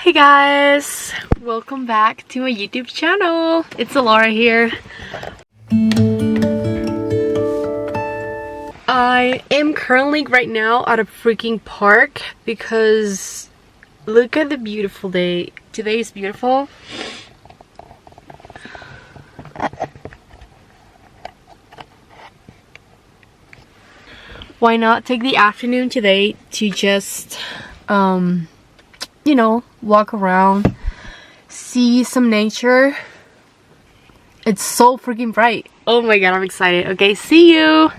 Hey guys, welcome back to my YouTube channel. It's Laura here. I am currently right now at a freaking park because look at the beautiful day. Today is beautiful. Why not take the afternoon today to just you know, walk around, see some nature. It's so freaking bright. Oh my god, I'm excited. Okay, see you.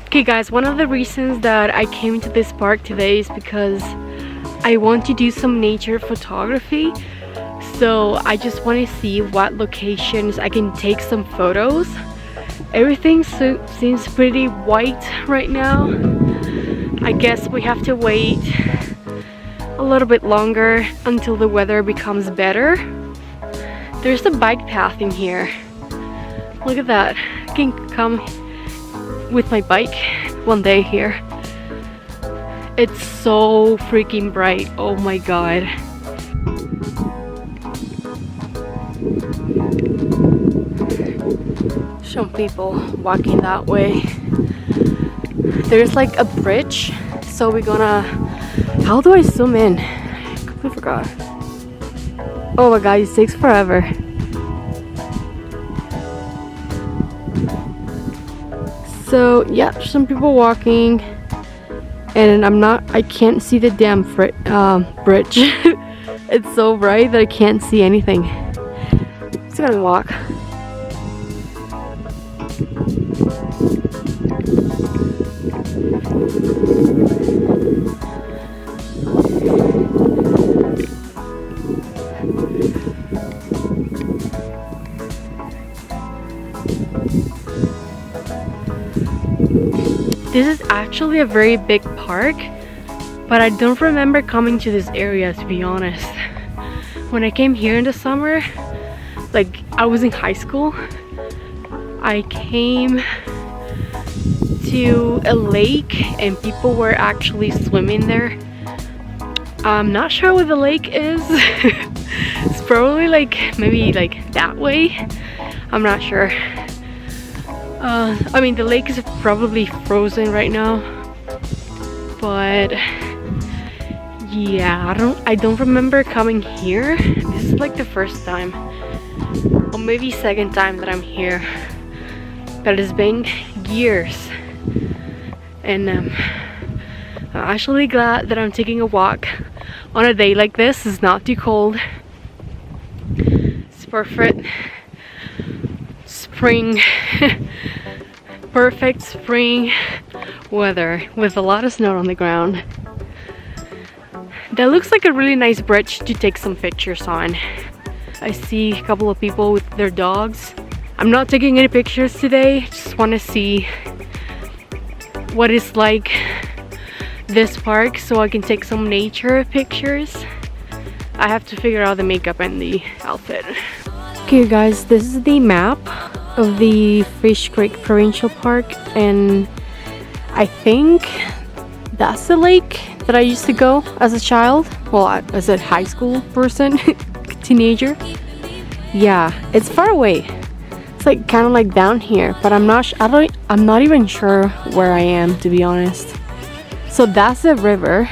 Okay guys, one of the reasons that I came to this park today is because I want to do some nature photography. So I just want to see what locations I can take some photos. Everything seems pretty white right now. I guess we have to wait a little bit longer until the weather becomes better. There's a bike path in here. Look at that. I can come with my bike one day here. It's so freaking bright. Oh my god. Some people walking that way. There's like a bridge, so we're gonna... How do I zoom in? I completely forgot. Oh my god, it takes forever. So yeah, some people walking, and I can't see the damn bridge. It's so bright that I can't see anything. Just gonna walk. This is actually a very big park, but I don't remember coming to this area, to be honest. When I came here in the summer, like I was in high school, I came to a lake and people were actually swimming there. I'm not sure what the lake is. It's probably like maybe like that way. I'm not sure. I mean, the lake is probably frozen right now, but yeah, I don't remember coming here. This is like the first time, or maybe second time that I'm here, but it's been years. And I'm actually glad that I'm taking a walk on a day like this. It's not too cold. It's perfect spring perfect spring weather with a lot of snow on the ground. That looks like a really nice bridge to take some pictures on. I see a couple of people with their dogs. I'm not taking any pictures today, just want to see what it's like this park so I can take some nature pictures. I have to figure out the makeup and the outfit. Okay guys, this is the map of the Fish Creek Provincial Park, and I think that's the lake that I used to go as a child. Well, as a high school person, teenager. Yeah, it's far away. It's like kind of like down here, but I'm not even sure where I am, to be honest. So that's the river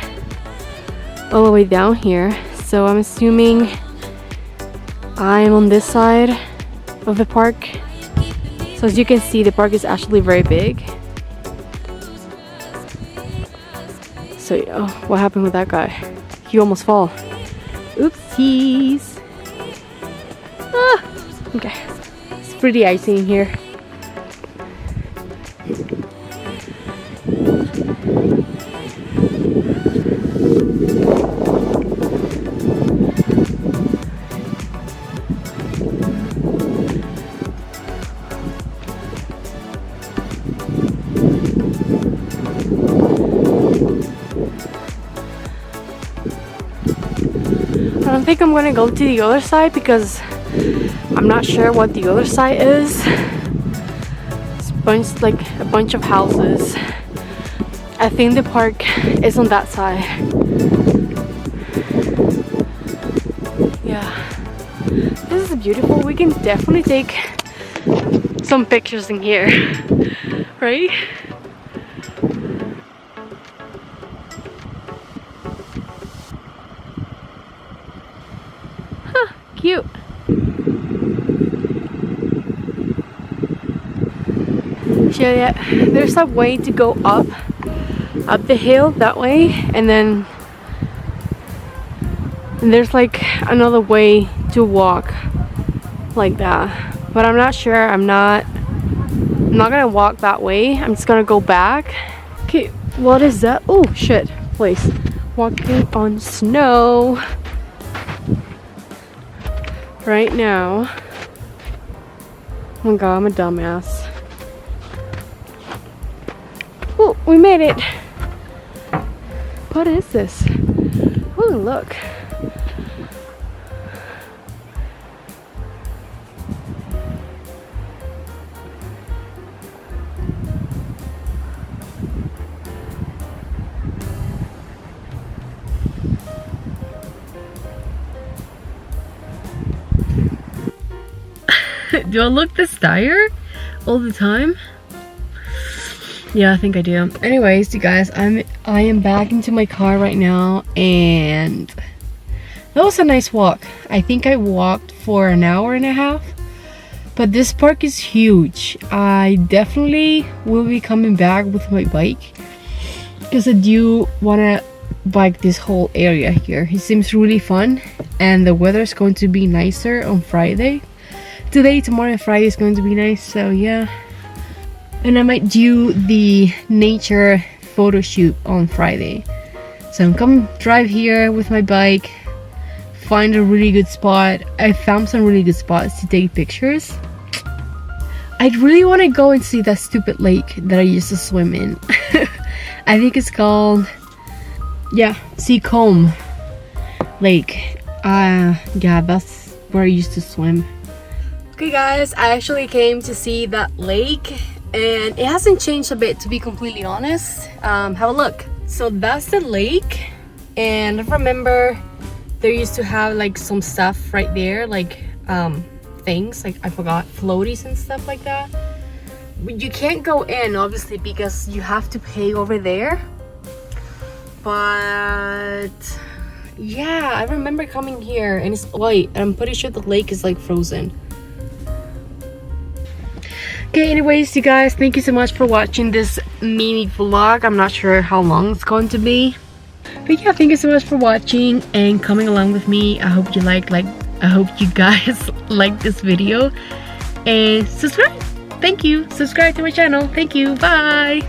all the way down here. So I'm assuming I'm on this side of the park. So as you can see, the park is actually very big. So oh, what happened with that guy? He almost fell. Oopsies. Ah, okay. It's pretty icy in here. I don't think I'm gonna go to the other side because I'm not sure what the other side is. It's a bunch of houses. I think the park is on that side. Yeah, this is beautiful. We can definitely take some pictures in here, right? Huh, cute. So yeah, there's a way to go up the hill that way, and then there's like another way to walk like that. But I'm not sure. I'm not gonna walk that way. I'm just gonna go back. Okay, what is that? Oh shit, place. Walking on snow right now. Oh my god, I'm a dumbass. Oh, we made it. What is this? Oh, look. Do I look this tired all the time? Yeah, I think I do. Anyways, you guys, I am back into my car right now, and that was a nice walk. I think I walked for an hour and a half, but this park is huge. I definitely will be coming back with my bike because I do want to bike this whole area here. It seems really fun, and the weather is going to be nicer on Friday. Today, tomorrow, and Friday is going to be nice, so yeah. And I might do the nature photo shoot on Friday. So I'm coming drive here with my bike, find a really good spot. I found some really good spots to take pictures. I really want to go and see that stupid lake that I used to swim in. I think it's called, yeah, Seacombe Lake. Yeah, that's where I used to swim. Okay guys, I actually came to see that lake, and it hasn't changed a bit, to be completely honest. Have a look. So that's the lake, and I remember there used to have like some stuff right there, like things like, I forgot, floaties and stuff like that. You can't go in obviously because you have to pay over there, but yeah, I remember coming here and it's white, and I'm pretty sure the lake is like frozen. Okay, anyways, you guys, thank you so much for watching this mini vlog. I'm not sure how long it's going to be, but yeah, thank you so much for watching and coming along with me. I hope you I hope you guys like this video, and subscribe. Thank you. Subscribe to my channel. Thank you. Bye.